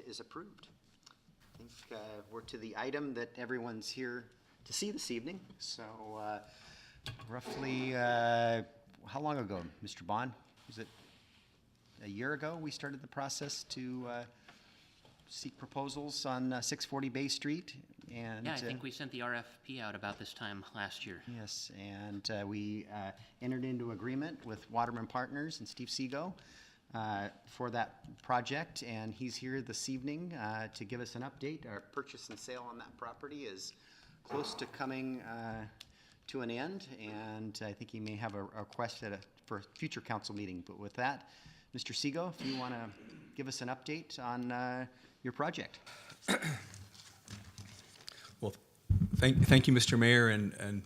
is approved. I think we're to the item that everyone's here to see this evening. So roughly, how long ago, Mr. Bond? Was it a year ago we started the process to seek proposals on 640 Bay Street? And yeah, I think we sent the RFP out about this time last year. Yes, and we entered into agreement with Waterman Partners and Steve Sego for that project, and he's here this evening to give us an update. Our purchase and sale on that property is close to coming to an end, and I think he may have a request for a future council meeting. But with that, Mr. Sego, if you want to give us an update on your project. Well, thank you, Mr. Mayor and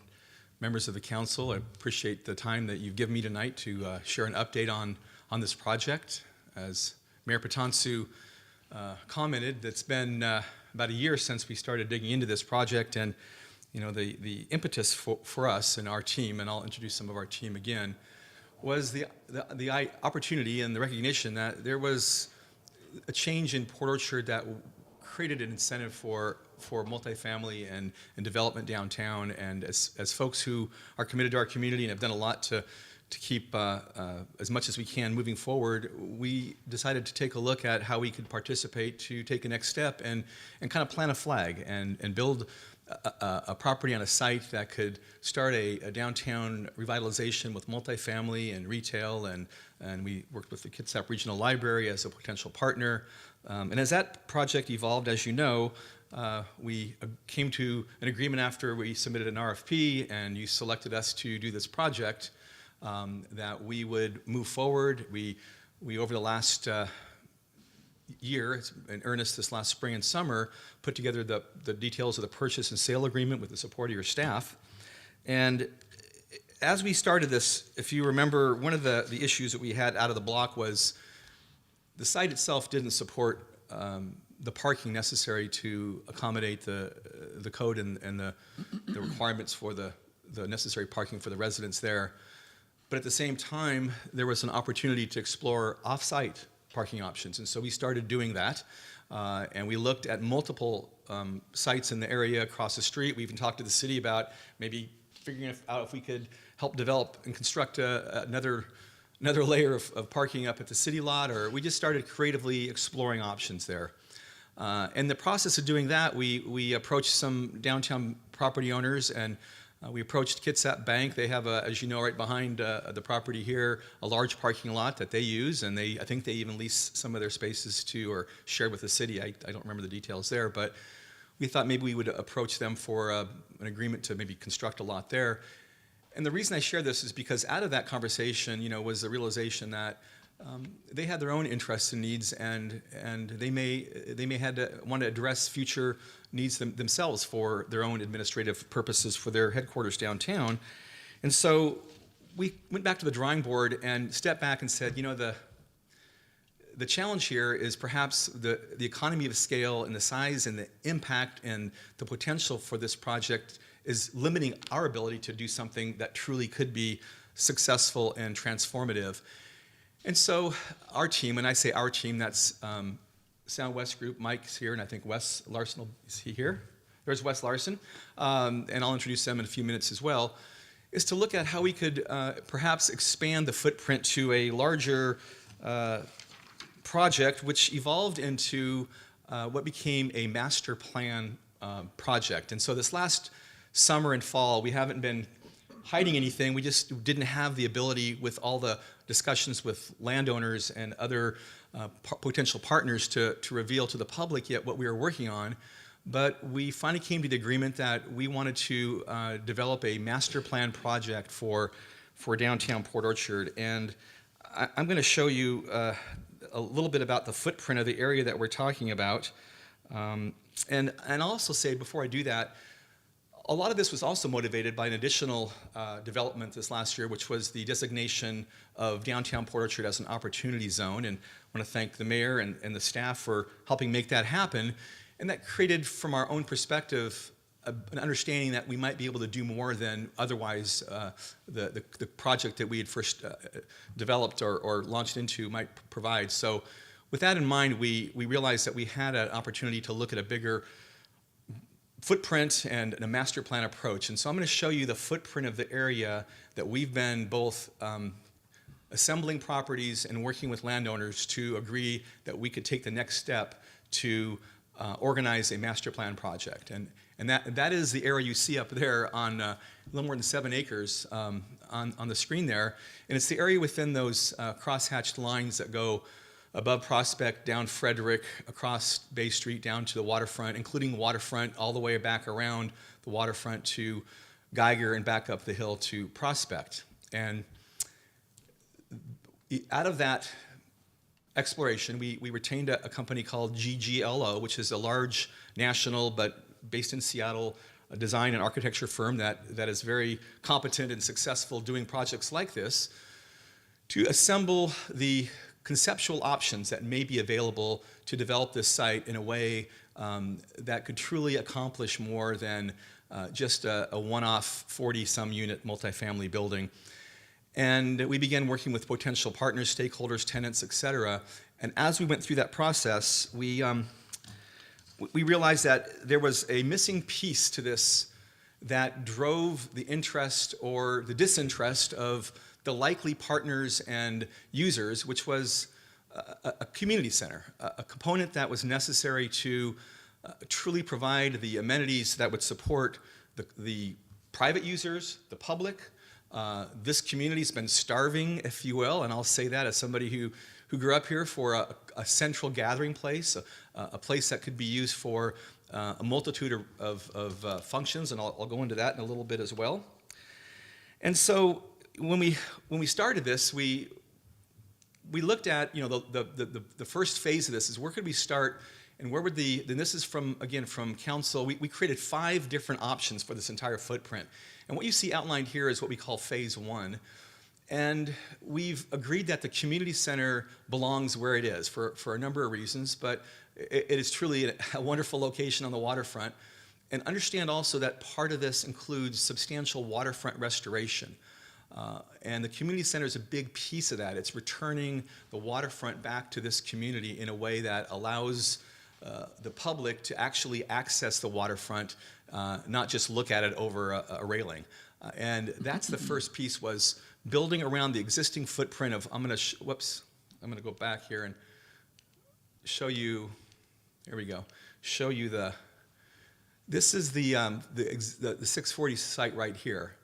members of the council. I appreciate the time that you've given me tonight to share an update on this project. As Mayor Patonsu commented, it's been about a year since we started digging into this project, and you know the impetus for us and our team, and I'll introduce some of our team again, was the opportunity and the recognition that there was a change in Port Orchard that created an incentive for multifamily and development downtown. And as folks who are committed to our community and have done a lot to keep as much as we can moving forward, we decided to take a look at how we could participate to take a next step and kind of plant a flag and build a property on a site that could start a downtown revitalization with multifamily and retail, and we worked with the Kitsap Regional Library as a potential partner. And as that project evolved, as you know, we came to an agreement after we submitted an RFP and you selected us to do this project, that we would move forward. We over the last year, in earnest this last spring and summer, put together the details of the purchase and sale agreement with the support of your staff. And as we started this, if you remember, one of the issues that we had out of the block was the site itself didn't support the parking necessary to accommodate the code and the requirements for the necessary parking for the residents there. But at the same time, there was an opportunity to explore off-site parking options. And so we started doing that. And we looked at multiple sites in the area across the street. We even talked to the city about maybe figuring out if we could help develop and construct another layer of parking up at the city lot, or we just started creatively exploring options there. In the process of doing that, we approached some downtown property owners, and we approached Kitsap Bank. They have, as you know, right behind the property here, a large parking lot that they use, and I think they even lease some of their spaces to, or share with the city. I don't remember the details there, but we thought maybe we would approach them for an agreement to maybe construct a lot there. And the reason I share this is because out of that conversation, you know, was the realization that they had their own interests and needs, and they may want to address future needs themselves for their own administrative purposes for their headquarters downtown. And so we went back to the drawing board and stepped back and said, you know, the challenge here is perhaps the economy of scale and the size and the impact and the potential for this project is limiting our ability to do something that truly could be successful and transformative. And so our team, and I say our team, that's Sound West Group, Mike's here, and I think Wes Larson, is he here? There's Wes Larson, and I'll introduce them in a few minutes as well, is to look at how we could perhaps expand the footprint to a larger project, which evolved into what became a master plan project. And so this last summer and fall, we haven't been hiding anything. We just didn't have the ability, with all the discussions with landowners and other potential partners, to reveal to the public yet what we were working on. But we finally came to the agreement that we wanted to develop a master plan project for downtown Port Orchard. And I'm going to show you a little bit about the footprint of the area that we're talking about. And I'll also say, before I do that, a lot of this was also motivated by an additional development this last year, which was the designation of downtown Port Orchard as an opportunity zone. And I want to thank the mayor and the staff for helping make that happen. And that created, from our own perspective, an understanding that we might be able to do more than otherwise the project that we had first developed or launched into might provide. So with that in mind, we realized that we had an opportunity to look at a bigger footprint and a master plan approach. And so I'm going to show you the footprint of the area that we've been both assembling properties and working with landowners to agree that we could take the next step to organize a master plan project. And that is the area you see up there on a little more than 7 acres on the screen there. And it's the area within those crosshatched lines that go above Prospect, down Frederick, across Bay Street, down to the waterfront, including waterfront all the way back around the waterfront to Geiger and back up the hill to Prospect. And out of that exploration, we retained a company called GGLO, which is a large national but based in Seattle design and architecture firm that is very competent and successful doing projects like this, to assemble the conceptual options that may be available to develop this site in a way that could truly accomplish more than just a one-off 40-some unit multifamily building. And we began working with potential partners, stakeholders, tenants, et cetera. And as we went through that process, we realized that there was a missing piece to this that drove the interest or the disinterest of the likely partners and users, which was a community center, a component that was necessary to truly provide the amenities that would support the private users, the public. This community's been starving, if you will, and I'll say that as somebody who grew up here, for a central gathering place, a place that could be used for a multitude of functions, and I'll go into that in a little bit as well. And so when we started this, we looked at, the first phase of this is where could we start, and where would then this is from council, we created 5 different options for this entire footprint. And what you see outlined here is what we call phase 1. And we've agreed that the community center belongs where it is for a number of reasons, but it is truly a wonderful location on the waterfront. And understand also that part of this includes substantial waterfront restoration. And the community center is a big piece of that. It's returning the waterfront back to this community in a way that allows the public to actually access the waterfront, not just look at it over a railing. And that's the first piece, was building around the existing footprint of, I'm going to go back here and show you, there we go, show you this is the 640 site right here.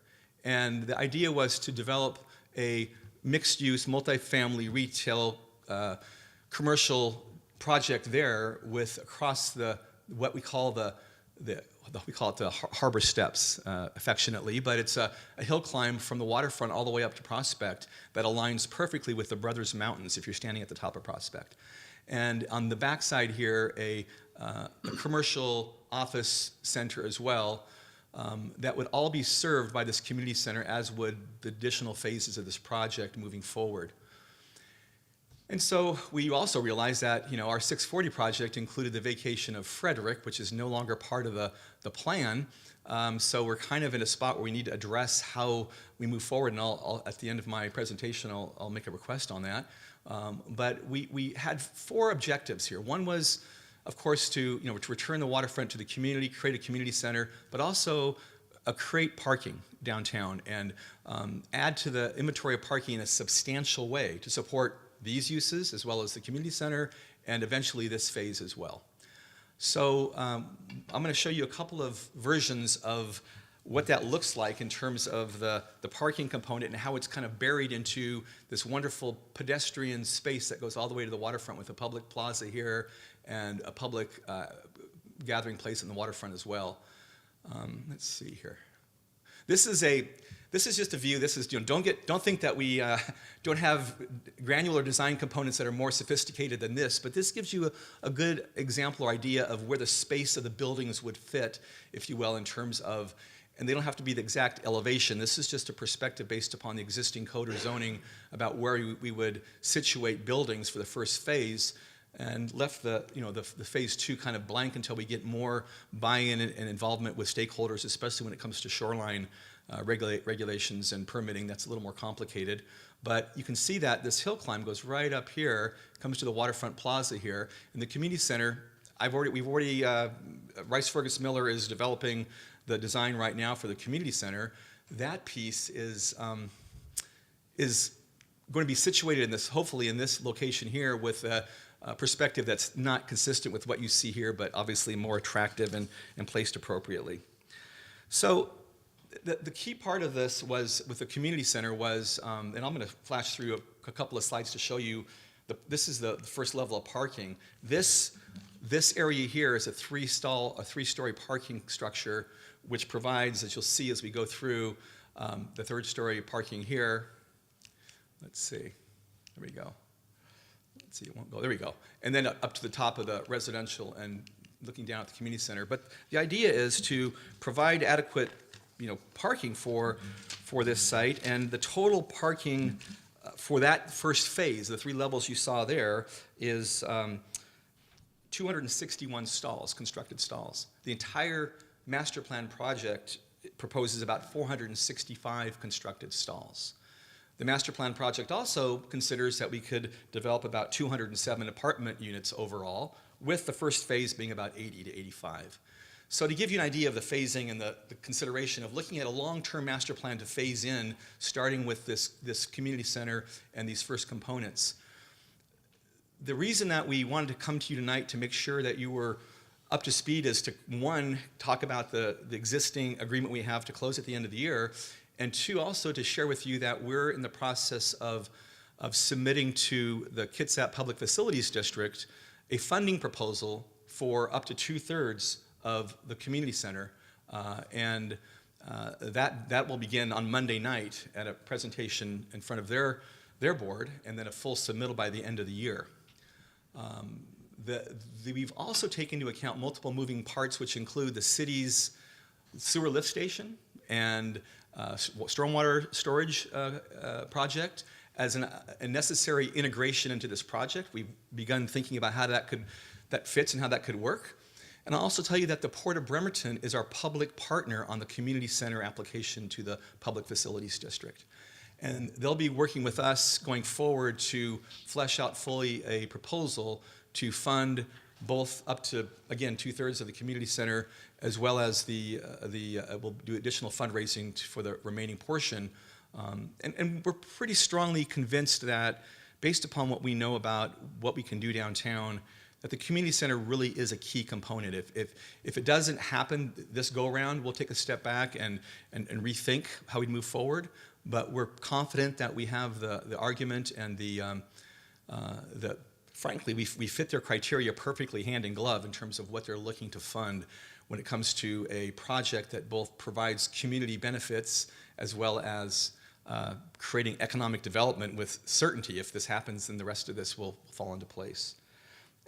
And the idea was to develop a mixed-use, multifamily, retail, commercial project there with across what we call we call it the harbor steps, affectionately, but it's a hill climb from the waterfront all the way up to Prospect that aligns perfectly with the Brothers Mountains if you're standing at the top of Prospect. And on the backside here, a commercial office center as well, that would all be served by this community center, as would the additional phases of this project moving forward. And so we also realized that our 640 project included the vacation of Frederick, which is no longer part of the plan. So we're kind of in a spot where we need to address how we move forward, and I'll at the end of my presentation, I'll make a request on that. But we had 4 objectives here. One was, of course, to return the waterfront to the community, create a community center, but also create parking downtown and add to the inventory of parking in a substantial way to support these uses as well as the community center and eventually this phase as well. So I'm going to show you a couple of versions of what that looks like in terms of the parking component and how it's kind of buried into this wonderful pedestrian space that goes all the way to the waterfront with a public plaza here and a public gathering place in the waterfront as well. Let's see here. This is just a view. This is, don't think that we don't have granular design components that are more sophisticated than this, but this gives you a good example or idea of where the space of the buildings would fit, if you will, in terms of, and they don't have to be the exact elevation. This is just a perspective based upon the existing code or zoning about where we would situate buildings for the first phase, and left the phase 2 kind of blank until we get more buy-in and involvement with stakeholders, especially when it comes to shoreline regulations and permitting that's a little more complicated. But you can see that this hill climb goes right up here, comes to the waterfront plaza here, and the community center. Rice Fergus Miller is developing the design right now for the community center. That piece is going to be situated in this, hopefully in this location here, with a perspective that's not consistent with what you see here, but obviously more attractive and placed appropriately. So the key part of this was, with the community center, was, and I'm going to flash through a couple of slides to show you, this is the first level of parking. This area here is a three-story parking structure, which provides, as you'll see as we go through, the third-story parking here. Let's see, there we go. Let's see, it won't go, there we go. And then up to the top of the residential and looking down at the community center. But the idea is to provide adequate, parking for this site, and the total parking for that first phase, the 3 levels you saw there, is 261 stalls, constructed stalls. The entire master plan project proposes about 465 constructed stalls. The master plan project also considers that we could develop about 207 apartment units overall, with the first phase being about 80 to 85. So to give you an idea of the phasing and the consideration of looking at a long-term master plan to phase in, starting with this community center and these first components. The reason that we wanted to come to you tonight to make sure that you were up to speed is to, one, talk about the existing agreement we have to close at the end of the year, and two, also to share with you that we're in the process of submitting to the Kitsap Public Facilities District a funding proposal for up to 2/3 of the community center, and that will begin on Monday night at a presentation in front of their board, and then a full submittal by the end of the year. We've also taken into account multiple moving parts, which include the city's sewer lift station and stormwater storage project as a necessary integration into this project. We've begun thinking about how that fits and how that could work. And I'll also tell you that the Port of Bremerton is our public partner on the community center application to the Public Facilities District. And they'll be working with us going forward to flesh out fully a proposal to fund both up to, again, 2/3 of the community center, as well as we'll do additional fundraising for the remaining portion. And we're pretty strongly convinced that, based upon what we know about what we can do downtown, that the community center really is a key component. If it doesn't happen this go-around, we'll take a step back and rethink how we move forward. But we're confident that we have the argument and frankly, we fit their criteria perfectly hand in glove in terms of what they're looking to fund when it comes to a project that both provides community benefits as well as creating economic development with certainty. If this happens, then the rest of this will fall into place.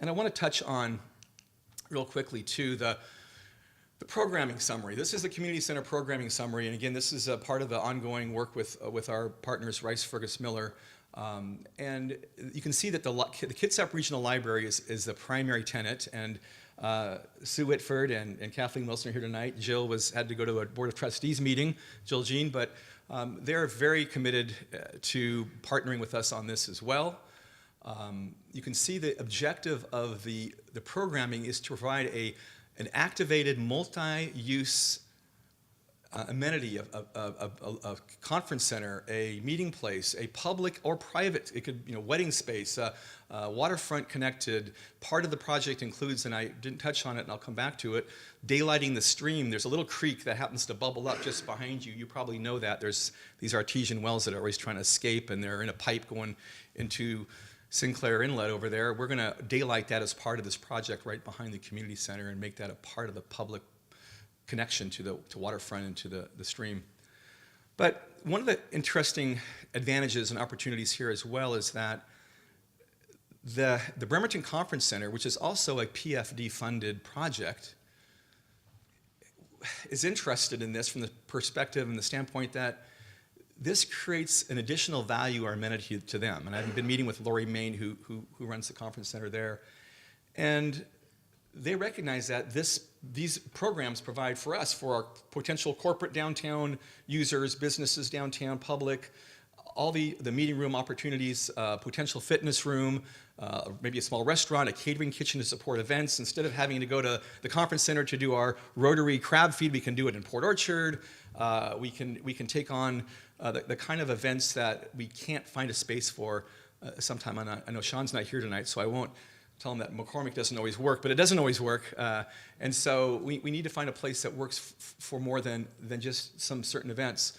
And I want to touch on, real quickly, too, the programming summary. This is the community center programming summary, and again, this is a part of the ongoing work with our partners, Rice Fergus Miller. And you can see that the Kitsap Regional Library is the primary tenant, and Sue Whitford and Kathleen Wilson are here tonight. Jill had to go to a Board of Trustees meeting, Jill Jean, but they're very committed to partnering with us on this as well. You can see the objective of the programming is to provide an activated multi-use amenity, a conference center, a meeting place, a public or private, it could, wedding space, waterfront connected. Part of the project includes, and I didn't touch on it and I'll come back to it, daylighting the stream. There's a little creek that happens to bubble up just behind you. You probably know that. There's these artesian wells that are always trying to escape, and they're in a pipe going into Sinclair Inlet over there. We're going to daylight that as part of this project right behind the community center and make that a part of the public connection to waterfront and to the stream. But one of the interesting advantages and opportunities here as well is that the Bremerton Conference Center, which is also a PFD-funded project, is interested in this from the perspective and the standpoint that this creates an additional value or amenity to them. And I've been meeting with Lori Main, who runs the conference center there. And they recognize that these programs provide for us, for our potential corporate downtown users, businesses downtown, public, all the meeting room opportunities, potential fitness room, maybe a small restaurant, a catering kitchen to support events. Instead of having to go to the conference center to do our Rotary crab feed, we can do it in Port Orchard. We can take on the kind of events that we can't find a space for sometime. I know Sean's not here tonight, so I won't tell him that McCormick doesn't always work, but it doesn't always work. And so we need to find a place that works for more than just some certain events.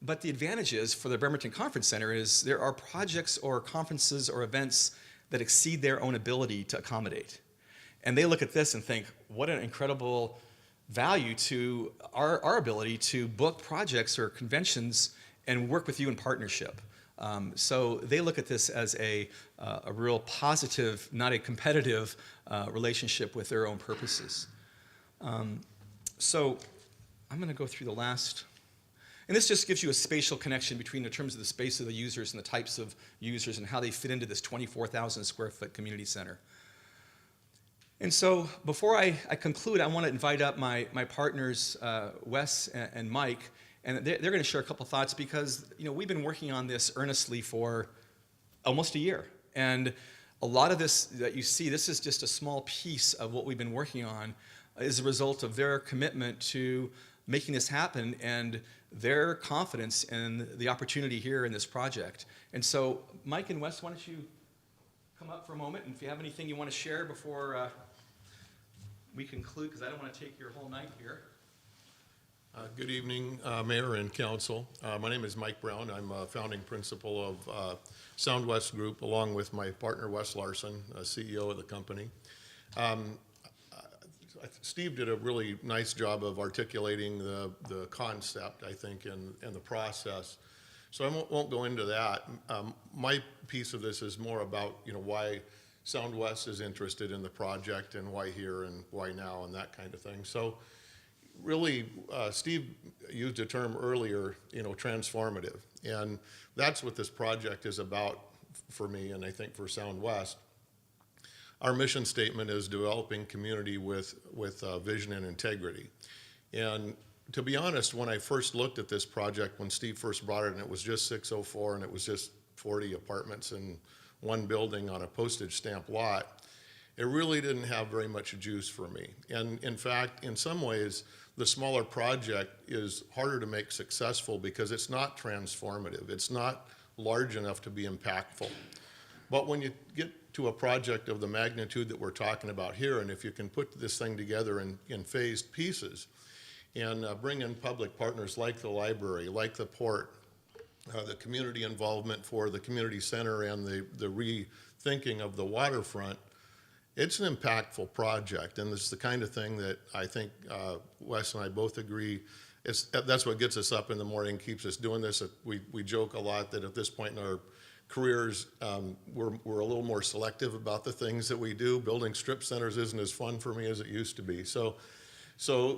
But the advantage is for the Bremerton Conference Center is there are projects or conferences or events that exceed their own ability to accommodate. And they look at this and think, what an incredible value to our ability to book projects or conventions and work with you in partnership. So they look at this as a real positive, not a competitive relationship with their own purposes. So I'm going to go through the last. And this just gives you a spatial connection between the terms of the space of the users and the types of users and how they fit into this 24,000 square foot community center. And so before I conclude, I want to invite up my partners, Wes and Mike, and they're going to share a couple thoughts because we've been working on this earnestly for almost a year. And a lot of this that you see, this is just a small piece of what we've been working on as a result of their commitment to making this happen and their confidence in the opportunity here in this project. And so, Mike and Wes, why don't you come up for a moment, and if you have anything you want to share before we conclude, because I don't want to take your whole night here. Good evening, Mayor and Council. My name is Mike Brown. I'm a founding principal of Sound West Group, along with my partner, Wes Larson, CEO of the company. Steve did a really nice job of articulating the concept, I think, and the process. So I won't go into that. My piece of this is more about, why Sound West is interested in the project and why here and why now and that kind of thing. So really, Steve used a term earlier, transformative. And that's what this project is about for me and I think for Sound West. Our mission statement is developing community with vision and integrity. And to be honest, when I first looked at this project, when Steve first brought it, and it was just 604 and it was just 40 apartments in one building on a postage stamp lot, it really didn't have very much juice for me. And in fact, in some ways, the smaller project is harder to make successful because it's not transformative. It's not large enough to be impactful. But when you get to a project of the magnitude that we're talking about here, and if you can put this thing together in phased pieces and bring in public partners like the library, like the port, the community involvement for the community center and the rethinking of the waterfront, it's an impactful project. And it's the kind of thing that I think Wes and I both agree that's what gets us up in the morning, keeps us doing this. We joke a lot that at this point in our careers, we're a little more selective about the things that we do. Building strip centers isn't as fun for me as it used to be. So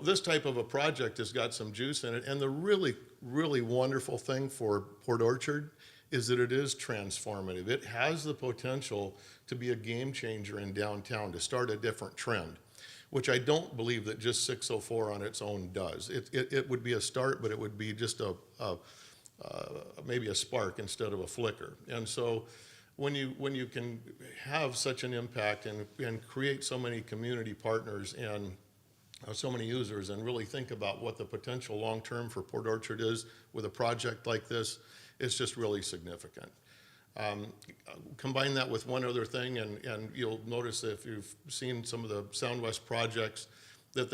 this type of a project has got some juice in it. And the really, really wonderful thing for Port Orchard is that it is transformative. It has the potential to be a game changer in downtown, to start a different trend, which I don't believe that just 604 on its own does. It would be a start, but it would be just maybe a spark instead of a flicker. And so when you can have such an impact and create so many community partners and so many users and really think about what the potential long-term for Port Orchard is with a project like this, it's just really significant. Combine that with one other thing, and you'll notice that if you've seen some of the Sound West projects, that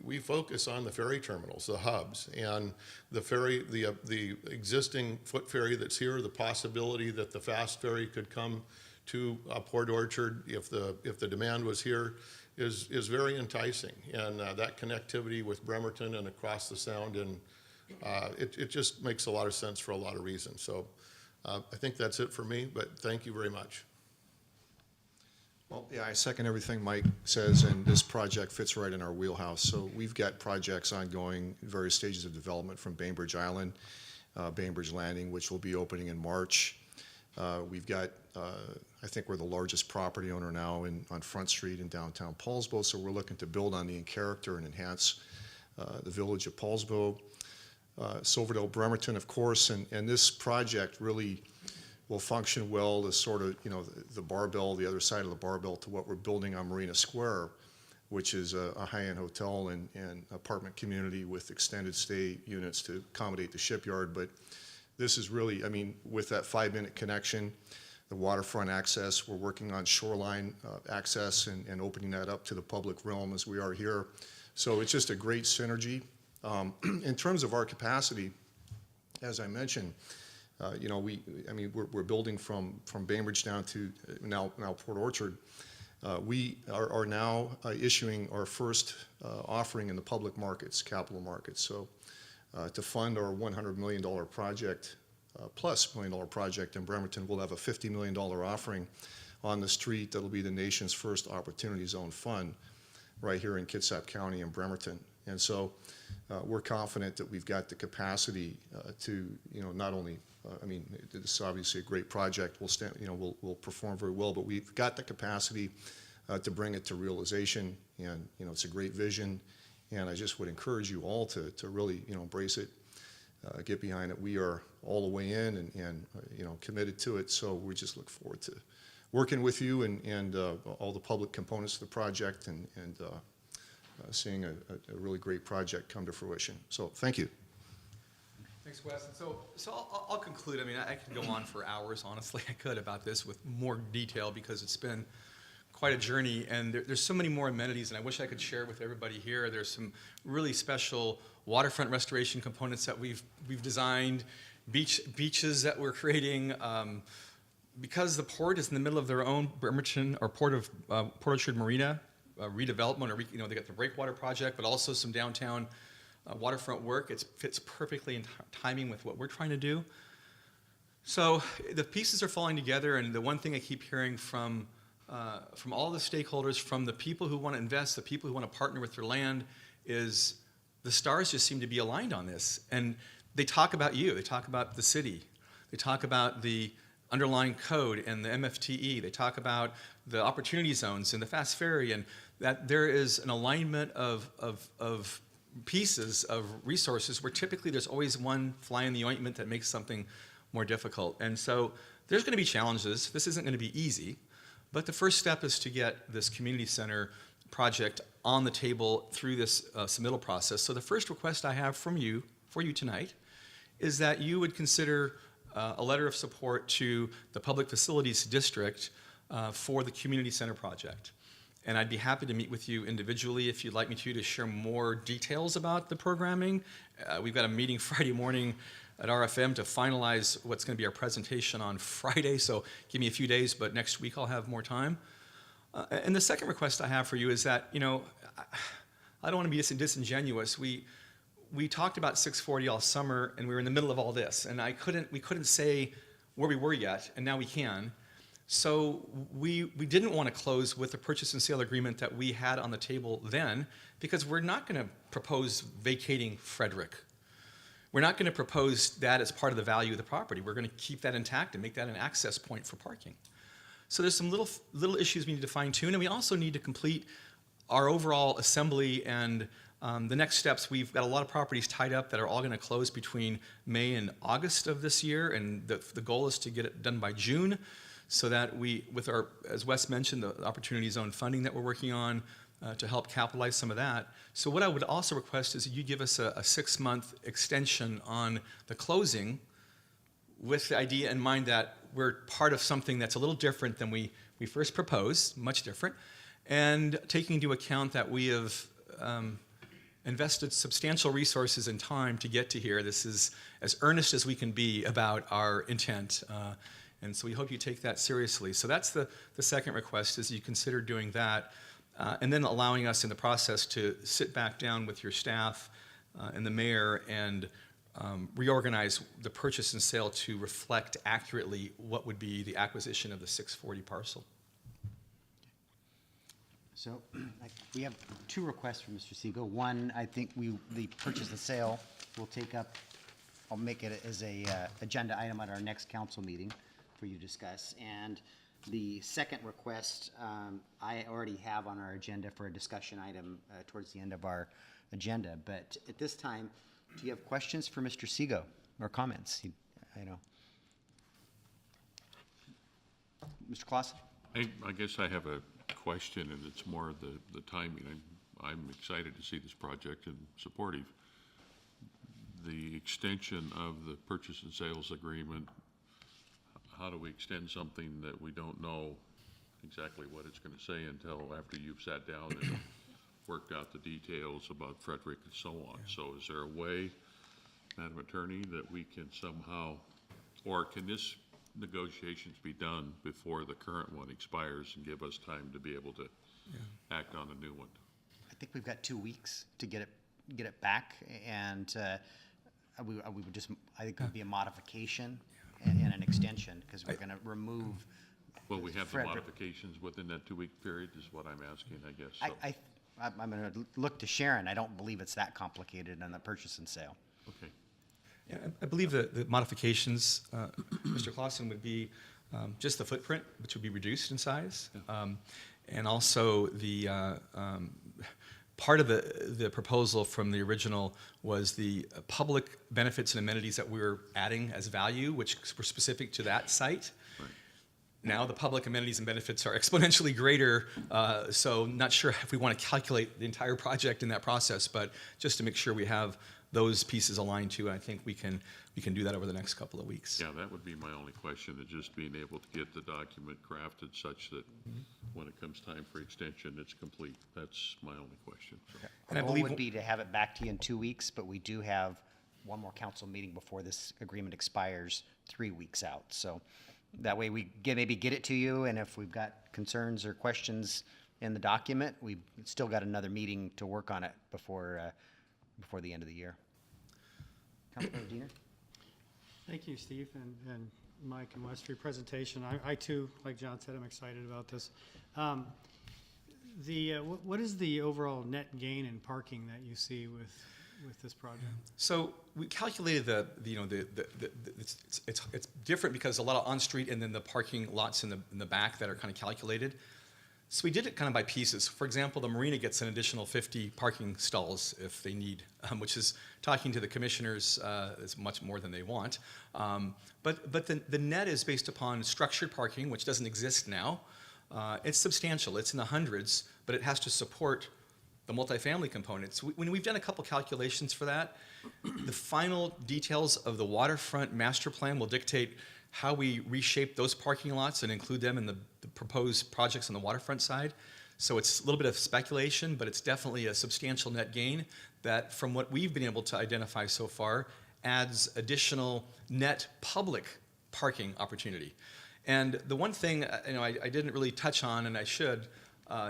we focus on the ferry terminals, the hubs, and the ferry, the existing foot ferry that's here, the possibility that the fast ferry could come to Port Orchard if the demand was here is very enticing, and that connectivity with Bremerton and across the Sound, and it just makes a lot of sense for a lot of reasons. So I think that's it for me, but thank you very much. Well, yeah, I second everything Mike says, and this project fits right in our wheelhouse. So we've got projects ongoing in various stages of development, from Bainbridge Island, Bainbridge Landing, which will be opening in March. We've got, I I think we're the largest property owner now on Front Street in downtown Paulsbo, so we're looking to build on the character and enhance the village of Paulsbo. Silverdale, Bremerton, of course, and this project really will function well as sort of, the barbell, the other side of the barbell to what we're building on Marina Square, which is a high-end hotel and apartment community with extended stay units to accommodate the shipyard. But this is really, with that 5-minute connection, the waterfront access, we're working on shoreline access and opening that up to the public realm as we are here. So it's just a great synergy. In terms of our capacity, as I mentioned, we're building from Bainbridge down to now Port Orchard. We are now issuing our first offering in the public markets, capital markets. So to fund our $100 million project, plus $1 million project in Bremerton, we'll have a $50 million offering on the street that'll be the nation's first Opportunity Zone Fund right here in Kitsap County in Bremerton. And so we're confident that we've got the capacity to, not only, this is obviously a great project, we'll perform very well, but we've got the capacity to bring it to realization, and, it's a great vision, and I just would encourage you all to really, embrace it, get behind it. We are all the way in and committed to it, so we just look forward to working with you and all the public components of the project and seeing a really great project come to fruition. So thank you. Thanks, Wes. And so I'll conclude. I could go on for hours, honestly. I could about this with more detail because it's been quite a journey, and there's so many more amenities, and I wish I could share with everybody here. There's some really special waterfront restoration components that we've designed, beaches that we're creating. Because the port is in the middle of their own Bremerton or Port Orchard Marina redevelopment, or they got the breakwater project, but also some downtown waterfront work. It fits perfectly in timing with what we're trying to do. So the pieces are falling together, and the one thing I keep hearing from all the stakeholders, from the people who want to invest, the people who want to partner with their land, is the stars just seem to be aligned on this. And they talk about you, they talk about the city, they talk about the underlying code and the MFTE, they talk about the opportunity zones and the fast ferry, and that there is an alignment of pieces of resources where typically there's always one fly in the ointment that makes something more difficult. And so there's going to be challenges. This isn't going to be easy, but the first step is to get this community center project on the table through this submittal process. So the first request I have for you tonight is that you would consider a letter of support to the Public Facilities District for the community center project. And I'd be happy to meet with you individually if you'd like me to share more details about the programming. We've got a meeting Friday morning at RFM to finalize what's going to be our presentation on Friday, so give me a few days, but next week I'll have more time. And the second request I have for you is that, I don't want to be disingenuous. We talked about 640 all summer, and we were in the middle of all this, and we couldn't say where we were yet, and now we can. So we didn't want to close with the purchase and sale agreement that we had on the table then, because we're not going to propose vacating Frederick. We're not going to propose that as part of the value of the property. We're going to keep that intact and make that an access point for parking. So there's some little issues we need to fine tune, and we also need to complete our overall assembly and the next steps. We've got a lot of properties tied up that are all going to close between May and August of this year, and the goal is to get it done by June, so that we, with our, as Wes mentioned, the Opportunity Zone funding that we're working on to help capitalize some of that. So what I would also request is that you give us a 6-month extension on the closing, with the idea in mind that we're part of something that's a little different than we first proposed, much different, and taking into account that we have invested substantial resources and time to get to here. This is as earnest as we can be about our intent. And so we hope you take that seriously. So that's the second request, is you consider doing that, and then allowing us in the process to sit back down with your staff and the mayor and reorganize the purchase and sale to reflect accurately what would be the acquisition of the 640 parcel. So we have 2 requests from Mr. Sego. One, I think the purchase and sale will take up, I'll make it as a agenda item at our next council meeting for you to discuss. And The second request, I already have on our agenda for a discussion item towards the end of our agenda. But at this time, do you have questions for Mr. Sego or comments? I know. Mr. Clausen? I guess I have a question, and it's more the timing. I'm excited to see this project and supportive. The extension of the purchase and sales agreement, how do we extend something that we don't know exactly what it's going to say until after you've sat down and worked out the details about Frederick and so on? So is there a way, Madam Attorney, that we can somehow, or can this negotiations be done before the current one expires and give us time to be able to act on a new one? I think we've got 2 weeks to get it back, and we would just, I think it would be a modification and an extension, because we're going to remove. Will we have the Frederick. modifications within that 2-week period is what I'm asking, I guess. So, I'm going to look to Sharon. I don't believe it's that complicated on the purchase and sale. okay. Yeah, I believe the modifications, Mr. Clausen, would be just the footprint, which would be reduced in size, and also the part of the proposal from the original was the public benefits and amenities that we were adding as value, which were specific to that site. Right. Now the public amenities and benefits are exponentially greater, so not sure if we want to calculate the entire project in that process, but just to make sure we have those pieces aligned too, I think we can do that over the next couple of weeks. Yeah, that would be my only question, is just being able to get the document crafted such that when it comes time for extension, it's complete. That's my only question. So. And I Our goal believe would be to have it back to you in 2 weeks, but we do have one more council meeting before this agreement expires 3 weeks out. So that way we maybe get it to you, and if we've got concerns or questions in the document, we've still got another meeting to work on it before the end of the year. Councilor Diener? Thank you, Steve, and Mike and Wes for your presentation. I too, like John said, I'm excited about this. What is the overall net gain in parking that you see with this project? So we calculated it's different because a lot of on-street and then the parking lots in the back that are kind of calculated. So we did it kind of by pieces. For example, the marina gets an additional 50 parking stalls if they need, which is, talking to the commissioners, is much more than they want. But the net is based upon structured parking, which doesn't exist now. It's substantial. It's in the hundreds, but it has to support the multifamily components. When we've done a couple calculations for that, the final details of the waterfront master plan will dictate how we reshape those parking lots and include them in the proposed projects on the waterfront side. So it's a little bit of speculation, but it's definitely a substantial net gain that, from what we've been able to identify so far, adds additional net public parking opportunity. And the one thing I didn't really touch on, and I should,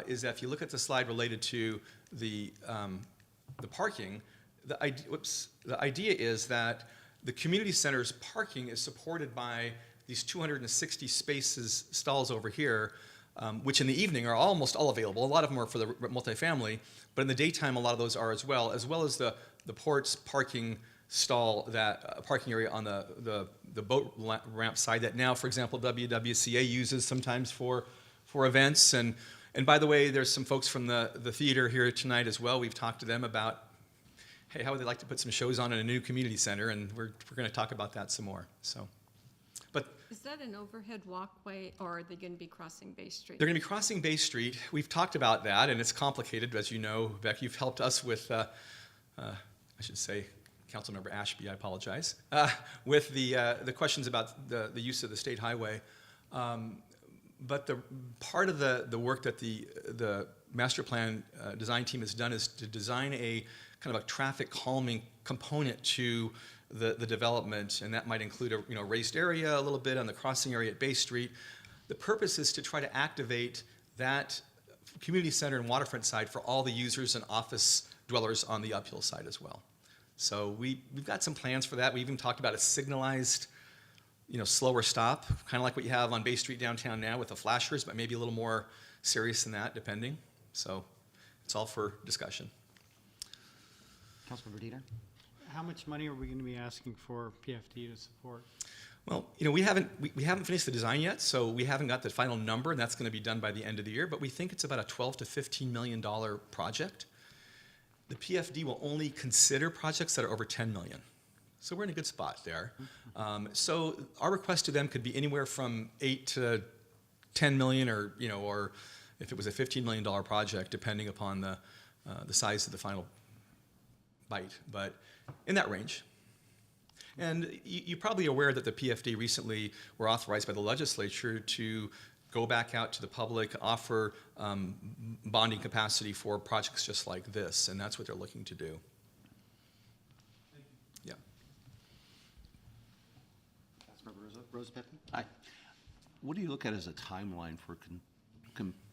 is that if you look at the slide related to the parking, the idea is that the community center's parking is supported by these 260 stalls over here, which in the evening are almost all available. A lot of them are for the multifamily, but in the daytime, a lot of those are as well as the port's parking stall, that parking area on the boat ramp side that now, for example, WWCA uses sometimes for events. And by the way, there's some folks from the theater here tonight as well. We've talked to them about, hey, how would they like to put some shows on in a new community center? And we're going to talk about that some more. So, but is that an overhead walkway, or are they going to be crossing Bay Street? They're going to be crossing Bay Street. We've talked about that, and it's complicated, as you know, Beck. You've helped us with, I should say, Councilmember Ashby, I apologize, with the questions about the use of the state highway. But the part of the work that the master plan design team has done is to design a kind of a traffic calming component to the development, and that might include a raised area a little bit on the crossing area at Bay Street. The purpose is to try to activate that community center and waterfront side for all the users and office dwellers on the uphill side as well. So we've got some plans for that. We even talked about a signalized, slower stop, kind of like what you have on Bay Street downtown now with the flashers, but maybe a little more serious than that, depending. So it's all for discussion. Councilmember Diener? How much money are we going to be asking for PFD to support? Well, we haven't finished the design yet, so we haven't got the final number, and that's going to be done by the end of the year. But we think it's about a $12 to $15 million project. The PFD will only consider projects that are over 10 million. So we're in a good spot there. So our request to them could be anywhere from 8 to 10 million, or if it was a $15 million project, depending upon the size of the final bite, but in that range. And you're probably aware that the PFD recently were authorized by the legislature to go back out to the public, offer bonding capacity for projects just like this, and that's what they're looking to do. Yeah. Councilmember Rosa Pepe? Hi. What do you look at as a timeline for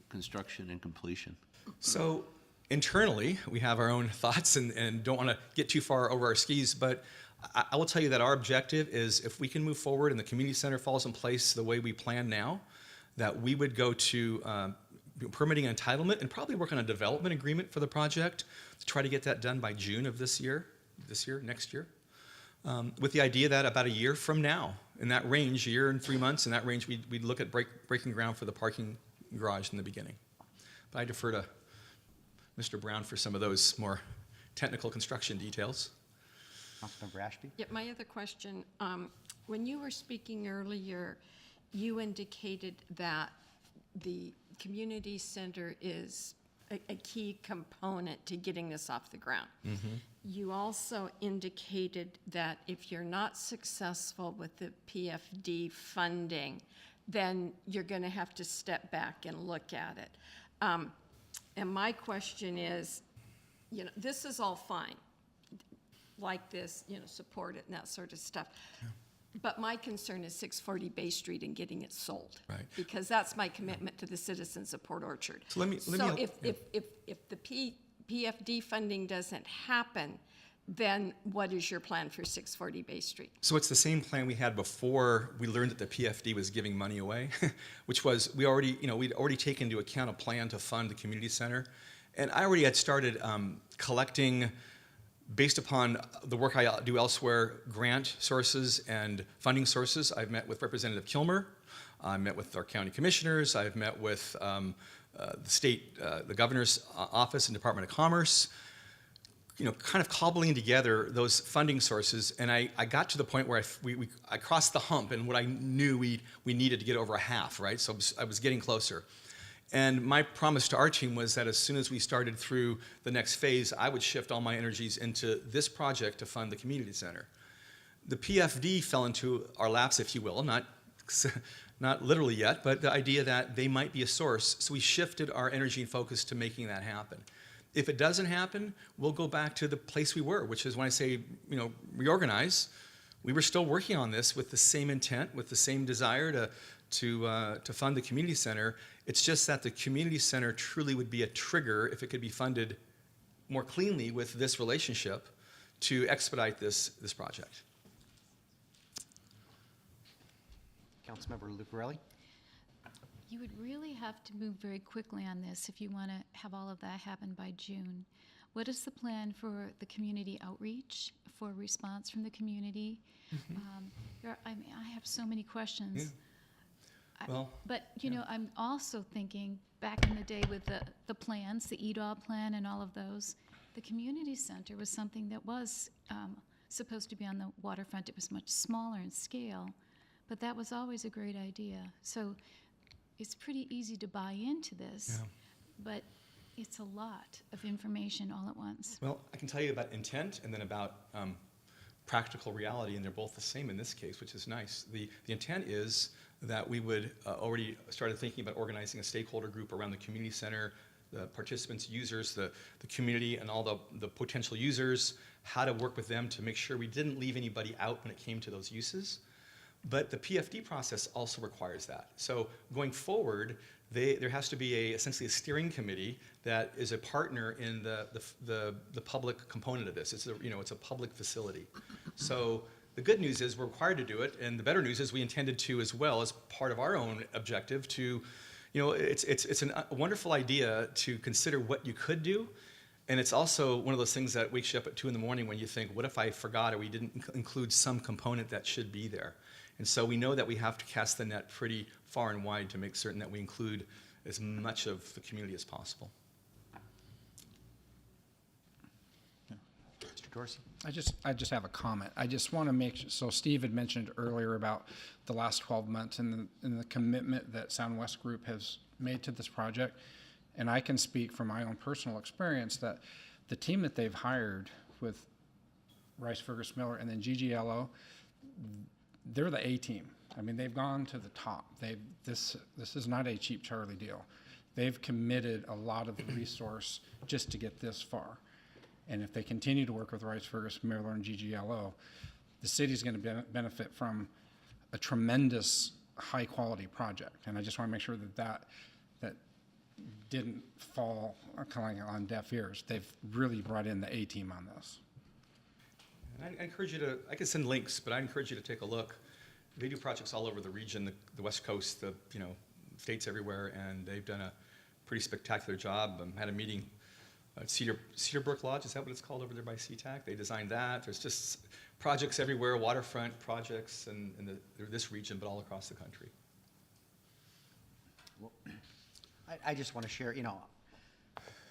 construction and completion? So internally, we have our own thoughts and don't want to get too far over our skis, but I will tell you that our objective is if we can move forward and the community center falls in place the way we plan now, that we would go to permitting and entitlement and probably work on a development agreement for the project to try to get that done by June of next year, with the idea that about a year from now, in that range, a year and 3 months, in that range, we'd look at breaking ground for the parking garage in the beginning. But I defer to Mr. Brown for some of those more technical construction details. Councilmember Ashby? Yeah, my other question, when you were speaking earlier, you indicated that the community center is a key component to getting this off the ground. Mm-hmm. You also indicated that if you're not successful with the PFD funding, then you're going to have to step back and look at it. And my question is, this is all fine, like this, support it and that sort of stuff. Yeah. But my concern is 640 Bay Street and getting it sold. Right. Because that's my commitment to the citizens of Port Orchard. So if the PFD funding doesn't happen, then what is your plan for 640 Bay Street? So it's the same plan we had before we learned that the PFD was giving money away, which was we'd already taken into account a plan to fund the community center. And I already had started collecting, based upon the work I do elsewhere, grant sources and funding sources. I've met with Representative Kilmer. I met with our county commissioners. I've met with the governor's office and Department of Commerce, kind of cobbling together those funding sources. And I got to the point where I crossed the hump and what I knew we needed to get over a half, right? So I was getting closer. And my promise to our team was that as soon as we started through the next phase, I would shift all my energies into this project to fund the community center. The PFD fell into our laps, if you will, not literally yet, but the idea that they might be a source. So we shifted our energy and focus to making that happen. If it doesn't happen, we'll go back to the place we were, which is when I say, reorganize, we were still working on this with the same intent, with the same desire to fund the community center. It's just that the community center truly would be a trigger if it could be funded more cleanly with this relationship to expedite this project. Councilmember Lucarelli? You would really have to move very quickly on this if you want to have all of that happen by June. What is the plan for the community outreach, for response from the community? Mm-hmm. I have so many questions. Yeah. Well, but I'm also thinking back in the day with the plans, the EDAW plan and all of those, the community center was something that was supposed to be on the waterfront. It was much smaller in scale, but that was always a great idea. So it's pretty easy to buy into this, but it's a lot of information all at once. Well, I can tell you about intent and then about practical reality, and they're both the same in this case, which is nice. The intent is that we would already started thinking about organizing a stakeholder group around the community center, the participants, users, the community, and all the potential users, how to work with them to make sure we didn't leave anybody out when it came to those uses. But the PFD process also requires that. So going forward, there has to be essentially a steering committee that is a partner in the public component of this. It's a public facility. So the good news is we're required to do it, and the better news is we intended to as well as part of our own objective to, it's a wonderful idea to consider what you could do, and it's also one of those things that wakes you up at 2 in the morning when you think, what if I forgot or we didn't include some component that should be there? And so we know that we have to cast the net pretty far and wide to make certain that we include as much of the community as possible. Mr. Dorsey? I just have a comment. I just want to so Steve had mentioned earlier about the last 12 months and the commitment that Sound Group has made to this project. And I can speak from my own personal experience that the team that they've hired with Rice, Fergus, Miller, and then GGLO, they're the A team. I mean, they've gone to the top. This is not a cheap Charlie deal. They've committed a lot of resource just to get this far. And if they continue to work with Rice, Fergus, Miller, and GGLO, the city's going to benefit from a tremendous high-quality project. And I just want to make sure that didn't fall kind of on deaf ears. They've really brought in the A team on this. And I encourage you to, I can send links, but I encourage you to take a look. They do projects all over the region, the West Coast, the states everywhere, and they've done a pretty spectacular job. Had a meeting at Cedarbrook Lodge, is that what it's called over there by SeaTac? They designed that. There's just projects everywhere, waterfront projects in this region, but all across the country. Well, I just want to share,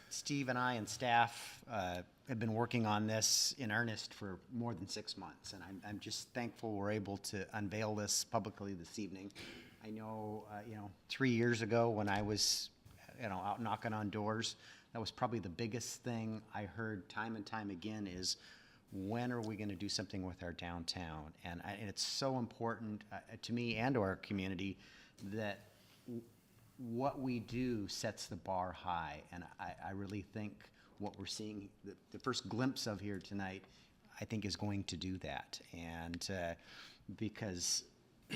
Steve and I and staff have been working on this in earnest for more than 6 months, and I'm just thankful we're able to unveil this publicly this evening. I know, 3 years ago when I was, out knocking on doors, that was probably the biggest thing I heard time and time again is, when are we going to do something with our downtown? And it's so important to me and to our community that what we do sets the bar high. And I really think what we're seeing, the first glimpse of here tonight, I think is going to do that. And because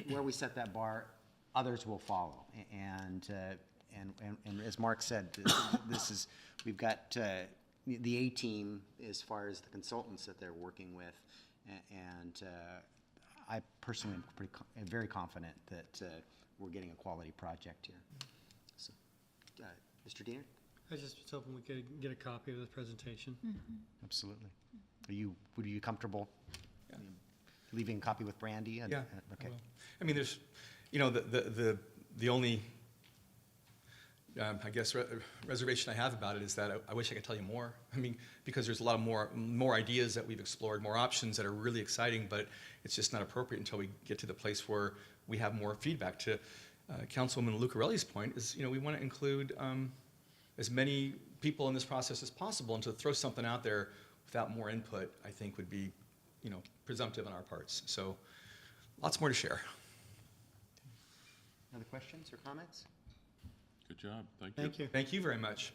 where we set that bar, others will follow. And as Mark said, we've got the A team as far as the consultants that they're working with, and I personally am very confident that we're getting a quality project here. So, Mr. Diener? I just was hoping we could get a copy of the presentation. Absolutely. Would you be comfortable leaving a copy with Brandy? Yeah. Okay. I mean, there's, the only, I guess, reservation I have about it is that I wish I could tell you more. I mean, because there's a lot of more ideas that we've explored, more options that are really exciting, but it's just not appropriate until we get to the place where we have more feedback. To Councilwoman Lucarelli's point is, we want to include as many people in this process as possible, and to throw something out there without more input, I think would be, presumptive on our parts. So lots more to share. Other questions or comments? Good job. Thank you. Thank you. Thank you very much.